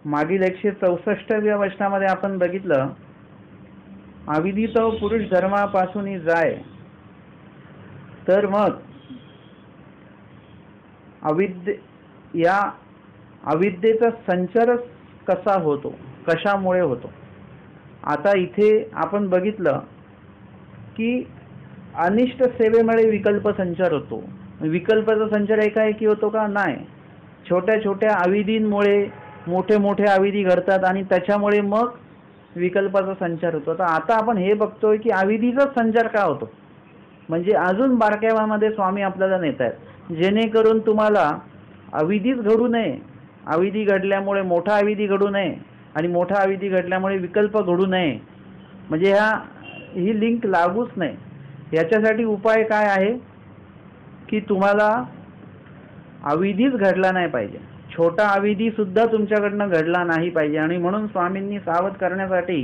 मागील 164व्या वचनामध्ये आपण बघितलं, अविधी तो पुरुष धर्मापासून जाय, तर मग या अविद्येचा संचार कसा होतो, कशामुळे होतो. आता इथे आपण बघितलं की अनिष्ट सेवेमुळे विकल्प संचार होतो. विकल्पाचा संचार एकाएकी होतो का? नाही. छोट्या छोट्या अविधींमुळे मोठे मोठे अविधी घडतात आणि त्याच्यामुळे मग विकल्पाचा संचार होतो. आता आपण हे बघतोय की अविधीचा संचार का होतो, म्हणजे अजून बारकाव्यामध्ये स्वामी आपल्याला नेत आहेत, जेणेकरून तुम्हाला अविधीच घडू नये. अविधी घडल्यामुळे मोठा अविधी घडू नये आणि मोठा अविधी घडल्यामुळे विकल्प घडू नये, म्हणजे ही लिंक लागूच नाही. याच्यासाठी उपाय काय आहे की तुम्हाला अविधीच घडला नाही पाहिजे, छोटा अविधी सुद्धा तुमच्याकडनं घडला नाही पाहिजे. आणि म्हणून स्वामींनी सावध करण्यासाठी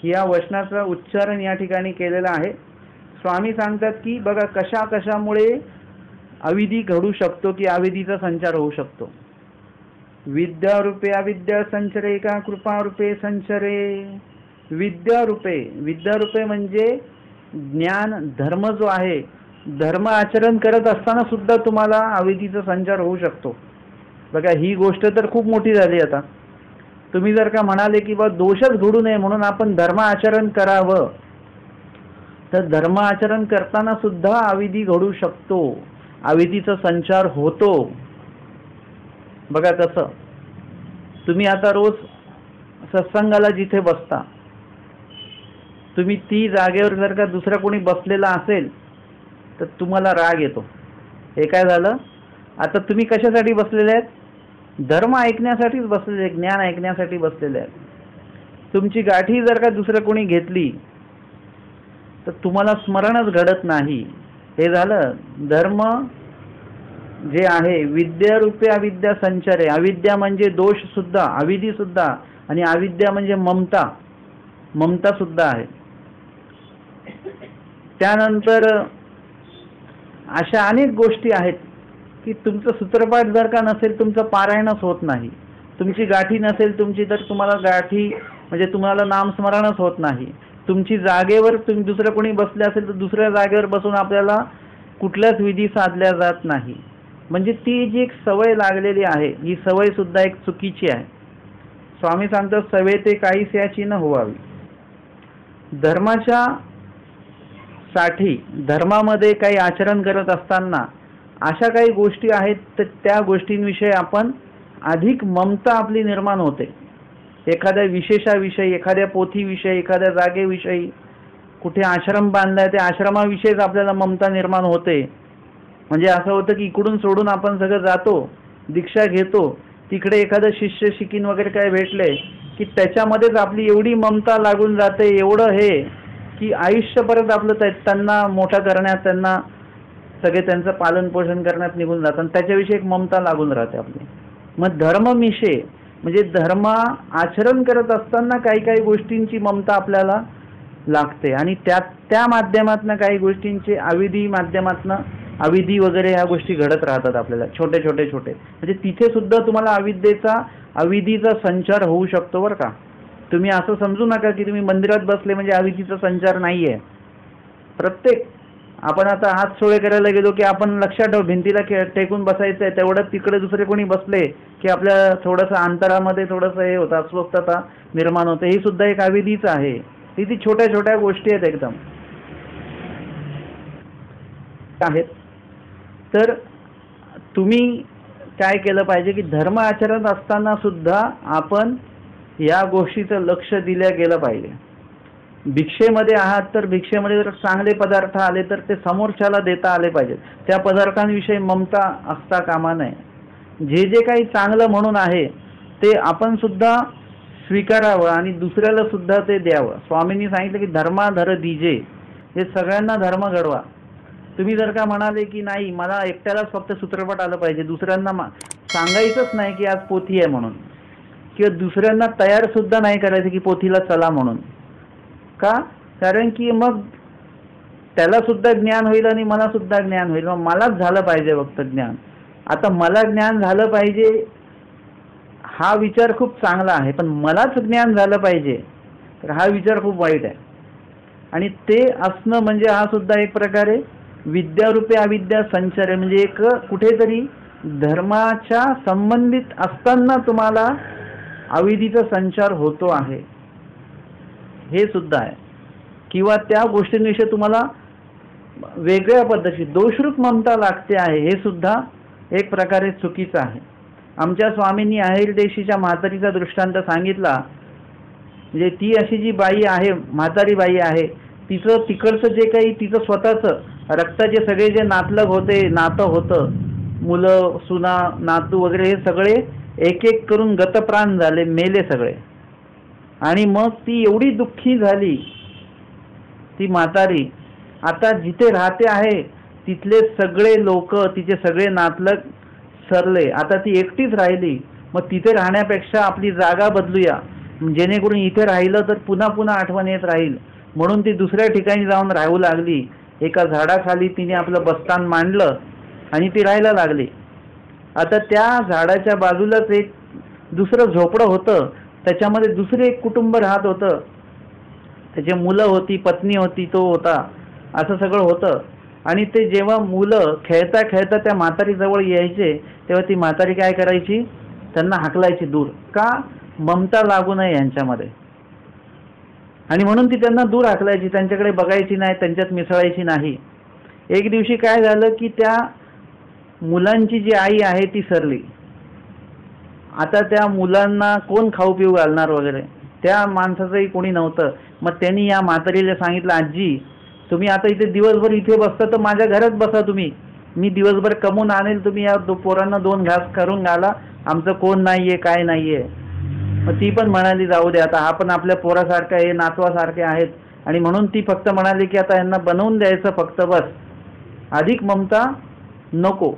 या वचनाचं उच्चारण या ठिकाणी केलेलं आहे. स्वामी सांगतात की बघा कशा कशामुळे अविधी घडू शकतो, की अविधीचा संचार होऊ शकतो. विद्यारूपे अविद्या संचरे का कृपारूपे संचरे. विद्यारूपे म्हणजे ज्ञान, धर्म जो आहे, धर्म आचरण करत असताना सुद्धा तुम्हाला अविधीचा संचार होऊ शकतो. बघा ही गोष्ट तर खूप मोठी झाली. आता तुम्ही जर का म्हणाले की बा दोषच घडू नये म्हणून आपण धर्म आचरण करावं, तर धर्म आचरण करताना सुद्धा अविधी घडू शकतो, अविधीचा संचार होतो. बघा कसं, तुम्ही आता रोज सत्संगाला जिथे बसता, तुम्ही ती जागेवर जर का दुसरा कोणी बसलेला असेल तर तुम्हाला राग येतो. हे काय झालं, आता तुम्ही कशासाठी बसलेले आहेत? धर्म ऐकण्यासाठीच बसलेले, ज्ञान ऐकण्यासाठी बसलेले आहेत. तुमची गाठी जर का दुसरं कोणी घेतली तर तुम्हाला स्मरणच घडत नाही. हे झालं धर्म जे आहे. विद्यारूपे अविद्या संचारे. अविद्या म्हणजे दोष सुद्धा, अविधी सुद्धा, आणि अविद्या म्हणजे ममता सुद्धा आहे. त्यानंतर अशा अनेक गोष्टी आहेत की तुमचं सूत्रपाठ जर का नसेल, तुमचं पारायणच होत नाही. तुमची गाठी नसेल तुमची, तर तुम्हाला गाठी म्हणजे तुम्हाला नामस्मरणच होत नाही. तुमची जागेवर तुम्ही दुसरं कोणी बसले असेल तर दुसऱ्या जागेवर बसून आपल्याला कुठल्याच विधी साधल्या जात नाही. म्हणजे ती जी एक सवय लागलेली आहे, ही सवय सुद्धा एक चुकीची आहे. स्वामी सांगतात सवय ते काहीच याची न व्हावी. धर्माच्या साठी धर्मामध्ये काही आचरण करत असताना अशा काही गोष्टी आहेत तर त्या गोष्टींविषयी आपण अधिक ममता आपली निर्माण होते. एखाद्या विशेषाविषयी, एखाद्या पोथीविषयी, एखाद्या जागेविषयी, कुठे आश्रम बांधलाय त्या आश्रमाविषयीच आपल्याला ममता निर्माण होते. म्हणजे असं होतं की इकडून सोडून आपण सगळं जातो, दीक्षा घेतो, तिकडे एखादं शिष्य शिकीन वगैरे काय भेटले की त्याच्यामध्येच आपली एवढी ममता लागून जाते, एवढं हे की आयुष्य परत आपलं त्यांना मोठा करण्यात, त्यांना सगळे त्यांचं पालन पोषण करण्यात निघून जातं आणि त्याच्याविषयी एक ममता लागून राहते आपली. मग धर्मविषय म्हणजे धर्म आचरण करत असताना काही काही गोष्टींची ममता आपल्याला लागते आणि त्या माध्यमातून काही गोष्टींचे अविधी माध्यमातून अविधी वगैरे ह्या गोष्टी घडत राहतात आपल्याला, छोटे म्हणजे तिथे सुद्धा तुम्हाला अविधीचा संचार होऊ शकतो बरं का. तुम्ही असं समजू नका की तुम्ही मंदिरात बसले म्हणजे अविधीचा संचार नाहीये. प्रत्येक आपण आता हात सोळे करायला गेलो की आपण लक्षात ठेव भिंतीला टेकून बसायचं आहे, तेवढं तिकडे दुसरे कोणी बसले की आपल्या थोडंसं अंतरामध्ये थोडंसं हे होतं, अस्वस्थता निर्माण होते. ही सुद्धा एक अविधीच आहे. ती छोट्या गोष्टी आहेत एकदम आहेत. तर तुम्ही काय केलं पाहिजे की धर्म आचरण असताना सुद्धा आपण या गोष्टीचं लक्ष दिल्या गेलं पाहिजे. भिक्षेमध्ये आहात तर भिक्षेमध्ये जर चांगले पदार्थ आले तर ते समोरच्याला देता आले पाहिजेत. त्या पदार्थांविषयी ममता असता कामा नये. जे काही चांगलं म्हणून आहे ते आपण सुद्धा स्वीकारावं आणि दुसऱ्याला सुद्धा ते द्यावं. स्वामींनी सांगितलं की धर्माधर दीजे, हे सगळ्यांना धर्म घडवा. तुम्ही जर का म्हणाले की नाही मला एकट्यालाच फक्त सूत्रपाठ आलं पाहिजे, दुसऱ्यांना सांगायचंच नाही की आज पोथी आहे म्हणून, किंवा दुसऱ्यांना तयार सुद्धा नाही करायचं की पोथीला चला म्हणून, का? कारण की मग त्याला सुद्धा ज्ञान होईल आणि मला सुद्धा ज्ञान होईल. मग मलाच झालं पाहिजे फक्त ज्ञान. आता मला ज्ञान झालं पाहिजे हा विचार खूप चांगला आहे, पण मलाच ज्ञान झालं पाहिजे, तर हा विचार खूप वाईट आहे. आणि ते असणं म्हणजे हा सुद्धा एक प्रकारे विद्यारूपी अविद्या संचार आहे. म्हणजे एक कुठेतरी धर्माच्या संबंधित असताना तुम्हाला अविधीचा संचार होतो आहे, हे सुद्धा आहे. किंवा त्या गोष्टींविषयी तुम्हाला वेगळ्या पद्धतीची दोषरूप ममता लागते आहे, हे सुद्धा एक प्रकारे चुकीचं आहे. आमच्या स्वामींनी अहिरदेशीच्या म्हातारीचा दृष्टांत सांगितला. म्हणजे ती अशी जी बाई आहे, म्हातारी बाई आहे, तिचं तिकडचं जे काही तिचं स्वतःचं रक्ताचे सगळे जे नातलग होते, नातं होतं, मुलं सुना नातू वगैरे, हे सगळे एक एक करून गतप्राण झाले, मेले सगळे. आणि मग ती एवढी दुःखी झाली ती म्हातारी. आता जिथे राहते आहे तिथले सगळे लोक, तिचे सगळे नातलग सरले, आता ती एकटीच राहिली. मग तिथे राहण्यापेक्षा आपली जागा बदलूया, जेणेकरून इथे राहिलं तर पुन्हा पुन्हा आठवण येत राहील. म्हणून ती दुसऱ्या ठिकाणी जाऊन राहू लागली. एका झाडाखाली तिने आपलं बस्तान मांडलं आणि ती राहायला लागली. आता त्या झाडाच्या बाजूलाच एक दुसरं झोपडं होतं, त्याच्यामध्ये दुसरे एक कुटुंब राहत होतं. त्याची मुलं होती, पत्नी होती, तो होता, असं सगळं होतं. आणि ते जेव्हा मुलं खेळता खेळता त्या म्हातारीजवळ यायचे, तेव्हा ती म्हातारी काय करायची, त्यांना हाकलायची दूर. का? ममता लागू नये यांच्यामध्ये. आणि म्हणून ती त्यांना दूर हाकलायची, त्यांच्याकडे बघायची नाही, त्यांच्यात मिसळायची नाही. एक दिवशी काय झालं की त्या मुलांची जी आई आहे ती सरली. आता त्या मुलांना कोण खाऊ पिऊ घालणार वगैरे, त्या माणसाचंही कोणी नव्हतं. मग त्यांनी या म्हातारीला सांगितलं, आजी तुम्ही आता इथे दिवसभर इथे बसता तर माझ्या घरात बसा तुम्ही, मी दिवसभर कमवून आणेल, तुम्ही या पोरांना 2 घास करून घाला, आमचं कोण नाहीये काय नाहीये. मग ती पण म्हणाली जाऊ दे, आता हा पण आपल्या पोरासारखा आहे, नातवासारखे आहेत. आणि म्हणून ती फक्त म्हणाली की आता यांना बनवून द्यायचं फक्त, बस, अधिक ममता नको.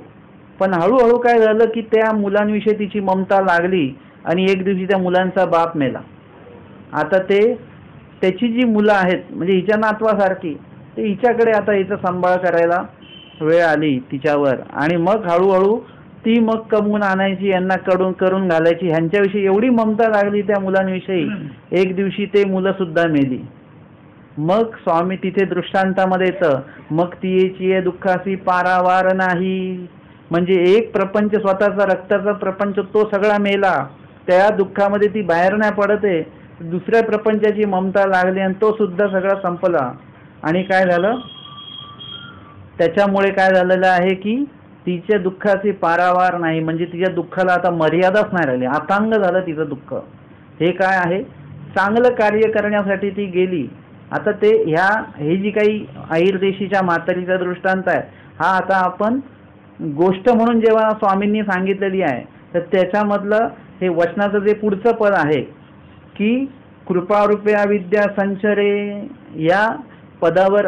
पण हळूहळू काय झालं की त्या मुलांविषयी तिची ममता लागली आणि एक दिवशी त्या मुलांचा बाप मेला. आता त्याची जी मुलं आहेत, म्हणजे हिच्या नातवासारखी, ते हिच्याकडे आता हिचा सांभाळ करायला वेळ आली तिच्यावर. आणि मग हळूहळू ती मग कमवून आणायची, यांना करून घालायची. ह्यांच्याविषयी एवढी ममता लागली त्या मुलांविषयी, एक दिवशी ते मुलं सुद्धा मेली. मग स्वामी तिथे दृष्टांतामध्ये येतं, मग तिची दुःखासी पारावार नाही. म्हणजे एक प्रपंच, स्वतःचा रक्ताचा प्रपंच, तो सगळा मेला, त्या दुःखामध्ये ती बाहेर नाही पडते. दुसऱ्या प्रपंचाची ममता लागली आणि तो सुद्धा सगळा संपला. आणि काय झालं, त्याच्यामुळे काय झालेलं आहे की तिच्या दुःखाचे पारावार नाही. म्हणजे तिच्या दुःखाला आता मर्यादाच नाही राहिली, अतांग झालं तिचं दुःख. हे काय आहे, चांगलं कार्य करण्यासाठी ती गेली. आता हे जी काही अहिरदेशीच्या म्हातारीचा दृष्टांत आहे, हा आता आपण गोष्ट म्हणून जेव्हा स्वामींनी सांगितलेली आहे, तर त्याच्यामधलं हे वचनाचं जे पुढचं पद आहे की कृपारूपे अविद्या संचरे, या पदावर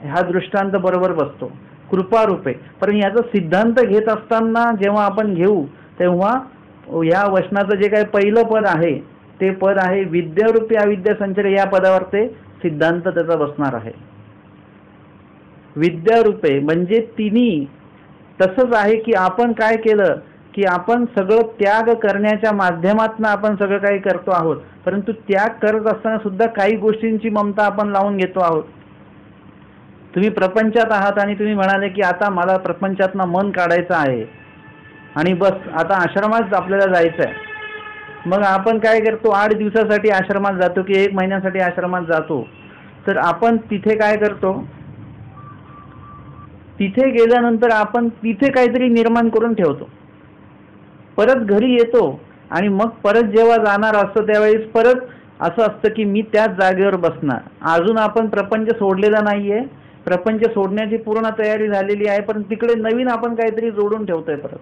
हा दृष्टांत बरोबर बसतो, कृपारूपे. पण याचा सिद्धांत घेत असताना जेव्हा आपण घेऊ, तेव्हा या वचनाचं जे काही पहिलं पद आहे ते पद आहे विद्यारूपी अविद्या संचरे, या पदावर ते सिद्धांत त्याचा बसणार आहे. विद्यारूपे म्हणजे तिन्ही. तसंच आहे की आपण काय केलं की आपण सगळं त्याग करण्याच्या माध्यमातून आपण सगळं काही करतो आहोत, परंतु त्याग करत असताना सुद्धा काही गोष्टींची ममता आपण लावून घेतो आहोत. तुम्ही प्रपंचात आहात आणि तुम्ही म्हणाले की आता मला प्रपंचातनं मन काढायचं आहे आणि बस आता आश्रमात आपल्याला जायचं आहे. मग आपण काय करतो, 8 दिवसासाठी आश्रमात जातो की 1 महिन्यासाठी आश्रमात जातो. तर आपण तिथे काय करतो, तिथे गेल्यानंतर आपण तिथे काहीतरी निर्माण करून ठेवतो, परत घरी येतो आणि मग परत जेव्हा जाणार असतो त्यावेळेस परत असं असतं की मी त्याच जागेवर बसणार. अजून आपण प्रपंच सोडलेला नाहीये, प्रपंच सोडण्याची पूर्ण तयारी झालेली आहे, पण तिकडे नवीन आपण काहीतरी जोडून ठेवतोय परत.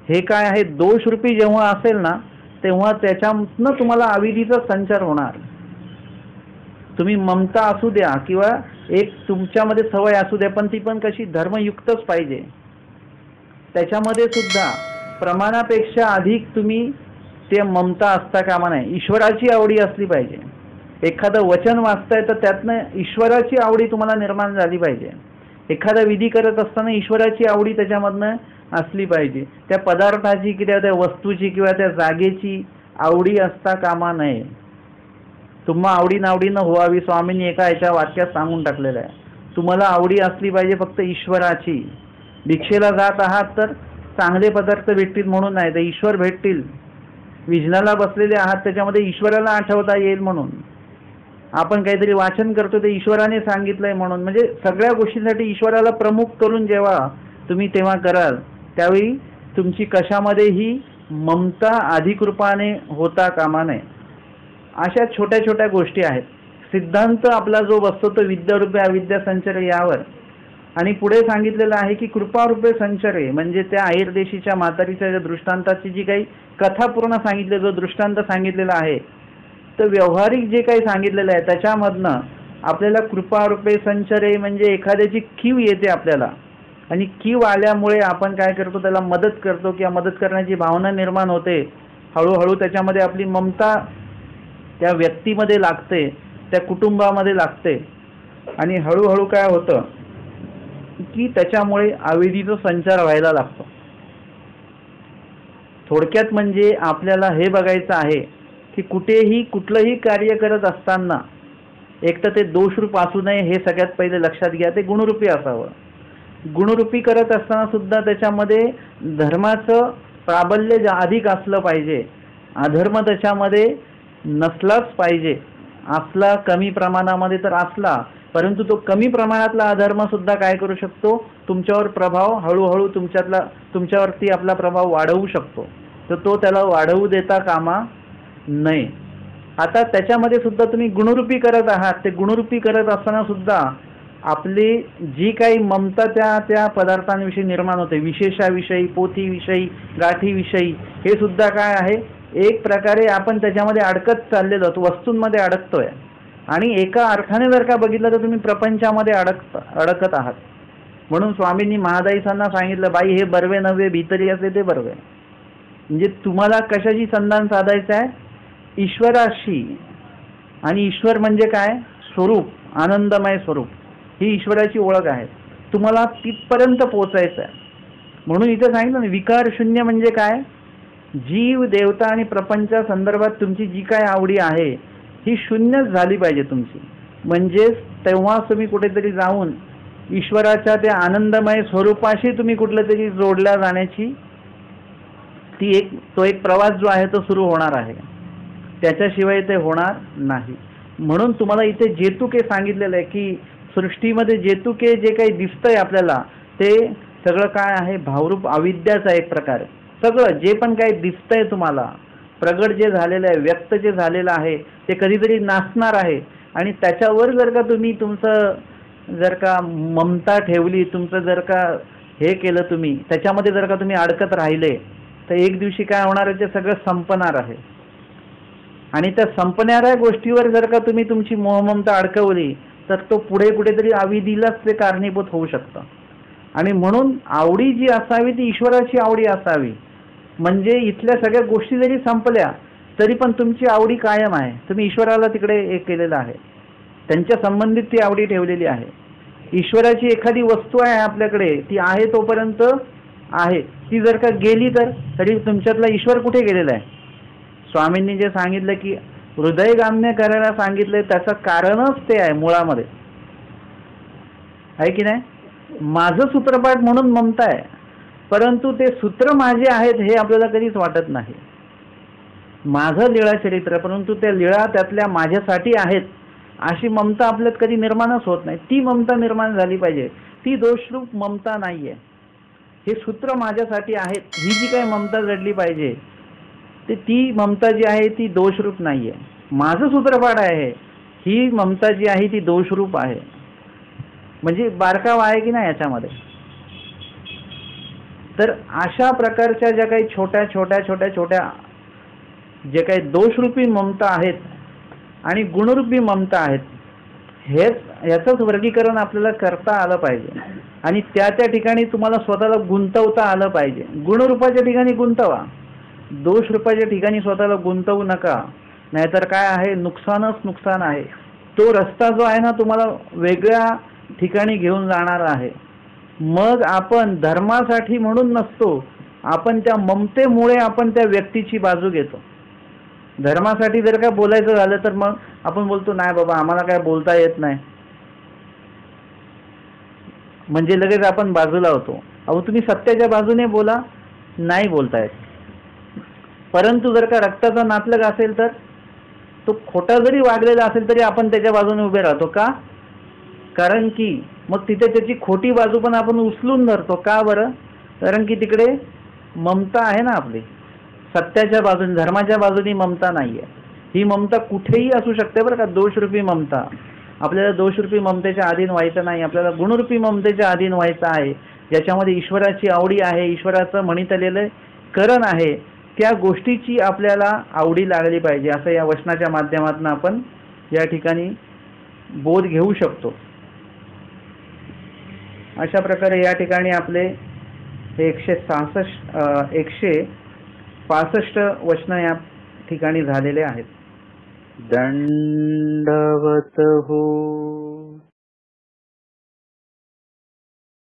हे काय आहे, दोषरूपी जेव्हा असेल ना, तेव्हा त्याच्यातनं तुम्हाला अविधीचा संचार होणार. तुम्ही ममता असू द्या किंवा एक तुमच्यामध्ये सवय असू द्या, पण ती पण कशी धर्मयुक्तच पाहिजे. त्याच्यामध्ये सुद्धा प्रमाणापेक्षा अधिक तुम्ही ते ममता असता कामा नये. ईश्वराची आवडी असली पाहिजे. एखादं वचन वाचताय तर त्यातनं ईश्वराची आवडी तुम्हाला निर्माण झाली पाहिजे. एखादा विधी करत असताना ईश्वराची आवडी त्याच्यामधनं असली पाहिजे. त्या पदार्थाची किंवा त्या वस्तूची किंवा त्या जागेची आवडी असता कामा नये. तुम्हा आवडीनावडीनं व्हावी. स्वामींनी एका याच्या वाक्यात सांगून टाकलेलं आहे. तुम्हाला आवडी असली पाहिजे फक्त ईश्वराची. भिक्षेला जात आहात तर चांगले पदार्थ भेटतील म्हणून नाही, तर ईश्वर भेटतील. विजनाला बसलेले आहात त्याच्यामध्ये ईश्वराला आठवता येईल म्हणून. आपण काहीतरी वाचन करतो ते ईश्वराने सांगितलंय म्हणून. म्हणजे सगळ्या गोष्टींसाठी ईश्वराला प्रमुख करून जेव्हा तुम्ही तेव्हा कराल त्यावेळी तुमची कशामध्येही ममता अधिकृपाने होता कामा नये. अशा छोट्या छोट्या गोष्टी आहेत. सिद्धांत आपला जो बसतो तो विद्यारूपे अविद्या संचरे यावर. आणि पुढे सांगितलेलं आहे की कृपारूपे संचरे, म्हणजे त्या अहिरदेशीच्या म्हातारीच्या ज्या दृष्टांताची जी काही कथा पूर्ण सांगितली, जो दृष्टांत सांगितलेला आहे, तर व्यावहारिक जे काही सांगितलेलं आहे त्याच्यामधनं आपल्याला कृपारूपे संचरे म्हणजे एखाद्याची कीव येते आपल्याला, आणि कीव आल्यामुळे आपण काय करतो, त्याला मदत करतो किंवा मदत करण्याची भावना निर्माण होते. हळूहळू त्याच्यामध्ये आपली ममता त्या व्यक्तीमध्ये लागते, त्या कुटुंबामध्ये लागते, आणि हळूहळू काय होतं की त्याच्यामुळे अविधीचा संचार व्हायला लागतो. थोडक्यात म्हणजे आपल्याला हे बघायचं आहे की कुठेही कुठलंही कार्य करत असताना एक तर ते दोषरूप असू नये, हे सगळ्यात पहिले लक्षात घ्या. ते गुणरूपी असावं. गुणरूपी करत असताना सुद्धा त्याच्यामध्ये धर्माचं प्राबल्य अधिक असलं पाहिजे. अधर्म त्याच्यामध्ये नसलाच पाहिजे. असला कमी प्रमाणामध्ये तर असला, परंतु तो कमी प्रमाणातला अधर्म सुद्धा काय करू शकतो, तुमच्यावर प्रभाव हळूहळू तुमच्यावरती आपला प्रभाव वाढवू शकतो. तर तो त्याला वाढवू देता कामा नये. आता त्याच्यामध्ये सुद्धा तुम्ही गुणरूपी करत आहात. ते गुणरूपी करत असताना सुद्धा आपली जी काही ममता त्या पदार्थांविषयी निर्माण होते, विशेषाविषयी, पोथीविषयी, गाठीविषयी, हे सुद्धा काय आहे, एक प्रकारे आपण त्याच्यामध्ये अडकत चाललेलो आहोत, वस्तूंमध्ये अडकतोय. आणि एका अर्थाने जर का बघितलं तर तुम्ही प्रपंचामध्ये अडकत आहात. म्हणून स्वामींनी महादाईसांना सांगितलं, बाई हे बर्वे नव्हे भीतरी असे ते बर्वे. म्हणजे तुम्हाला कशाची संधान साधायचं आहे, ईश्वराशी. आणि ईश्वर म्हणजे काय, स्वरूप, आनंदमय स्वरूप, ही ईश्वराची ओळख आहे. तुम्हाला तिथपर्यंत पोहोचायचं आहे. म्हणून इथे सांगितलं ना, विकार शून्य म्हणजे काय, जीव, देवता आणि प्रपंचा संदर्भात तुमची जी काय आवडी आहे ही शून्यच झाली पाहिजे तुमची. म्हणजेच तेव्हा तुम्ही कुठेतरी जाऊन ईश्वराच्या त्या आनंदमय स्वरूपाशी तुम्ही कुठलं तरी जोडल्या जाण्याची तो एक प्रवास जो आहे तो सुरू होणार आहे. त्याच्याशिवाय ते होणार नाही. म्हणून तुम्हाला इथे जेतुके सांगितलेलं आहे की सृष्टीमध्ये जेतुके जे काही दिसतंय आपल्याला ते सगळं काय आहे, भावरूप अविद्याचा एक प्रकार. सगळं जे पण काही दिसतंय तुम्हाला, प्रगट जे झालेलं आहे, व्यक्त जे झालेलं आहे, ते कधीतरी नासणार आहे. आणि त्याच्यावर जर का तुम्ही जर का ममता ठेवली, तुमचं जर का हे केलं, तुम्ही त्याच्यामध्ये जर का तुम्ही अडकत राहिले, तर एक दिवशी काय होणार आहे, ते सगळं संपणार आहे. आणि त्या संपणाऱ्या गोष्टीवर जर का तुम्ही तुमची मोहममता अडकवली तर तो पुढे कुठेतरी अविधीलाच ते कारणीभूत होऊ शकतं. आणि म्हणून आवडी जी असावी ती ईश्वराची आवडी असावी. म्हणजे इथल्या सगळ्या गोष्टी जरी संपल्या तरी पण तुमची आवडी कायम आहे. तुम्ही ईश्वराला तिकडे एक केलेलं आहे, त्यांच्या संबंधित ती आवडी ठेवलेली आहे. ईश्वराची एखादी वस्तू आहे आपल्याकडे, ती आहे तोपर्यंत आहे. ती जर का गेली तर तरी तुमच्यातला ईश्वर कुठे गेलेला आहे. स्वामींनी जे सांगितलं की हृदयगाम्य करायला सांगितलंय त्याचं कारणच ते आहे मुळामध्ये, आहे की नाही. माझं सूत्रपाठ म्हणून ममता आहे, परंतु ते सूत्र माझे आहेत हे आपल्याला कधीच वाटत नाही. माझं लीळा चरित्र, परंतु त्या लीळा त्यातल्या माझ्यासाठी आहेत अशी ममता आपल्यात कधी निर्माणच होत नाही. ती ममता निर्माण झाली पाहिजे. ती दोषरूप ममता नाहीये. हे सूत्र माझ्यासाठी आहेत ही जी काही ममता जडली पाहिजे, ती ममता जी आहे ती दोषरूप नाहीये. माझं सूत्रपाठ आहे ही ममता जी आहे ती दोषरूप आहे. म्हणजे बारकावा आहे की नाही याच्यामध्ये. तर अशा प्रकारच्या ज्या काही छोट्या छोट्या छोट्या छोट्या जे काही दोषरूपी ममता आहेत आणि गुणरूपी ममता आहेत, ह्याचंच वर्गीकरण आपल्याला करता आलं पाहिजे. आणि त्या ठिकाणी तुम्हाला स्वतःला गुंतवता आलं पाहिजे. गुणरूपाच्या ठिकाणी गुंतवा, दोषरूपाच्या ठिकाणी स्वतःला गुंतवू नका. नाहीतर काय आहे, नुकसानच नुकसान आहे. तो रस्ता जो आहे ना तुम्हाला वेगळ्या ठिकाणी घेऊन जाणार आहे. मग आपण धर्मासाठी म्हणून नसतो, आपण त्या ममतेमुळे आपण त्या व्यक्तीची बाजू घेतो. धर्मासाठी जर का बोलायचं झालं तर मग आपण बोलतो नाही बाबा आम्हाला काय बोलता येत नाही, म्हणजे लगेच आपण बाजूला होतो. अहो तुम्ही सत्याच्या बाजूने बोला, नाही बोलता येत. परंतु जर का रक्ताचा नातलग असेल तर तो खोटा जरी वागलेला असेल तरी आपण त्याच्या बाजूने उभे राहतो. का? कारण की मग तिथे त्याची खोटी बाजू पण आपण उचलून धरतो. का बरं? कारण की तिकडे ममता आहे ना आपली, सत्याच्या बाजूने, धर्माच्या बाजूने ममता नाहीये. ही ममता कुठेही असू शकते बरं का, दोषरूपी ममता. आपल्याला दोषरूपी ममतेच्या अधीन व्हायचं नाही, आपल्याला गुणरूपी ममतेच्या अधीन व्हायचं आहे, ज्याच्यामध्ये ईश्वराची आवडी आहे, ईश्वराचं म्हणीत आलेलं करण आहे, त्या गोष्टीची आपल्याला आवडी लागली पाहिजे, असं या वचनाच्या माध्यमातून आपण या ठिकाणी बोध घेऊ शकतो. अशा प्रकारे या ठिकाणी आपले 165 वचन या ठिकाणी झालेले आहेत. दंडवत हो.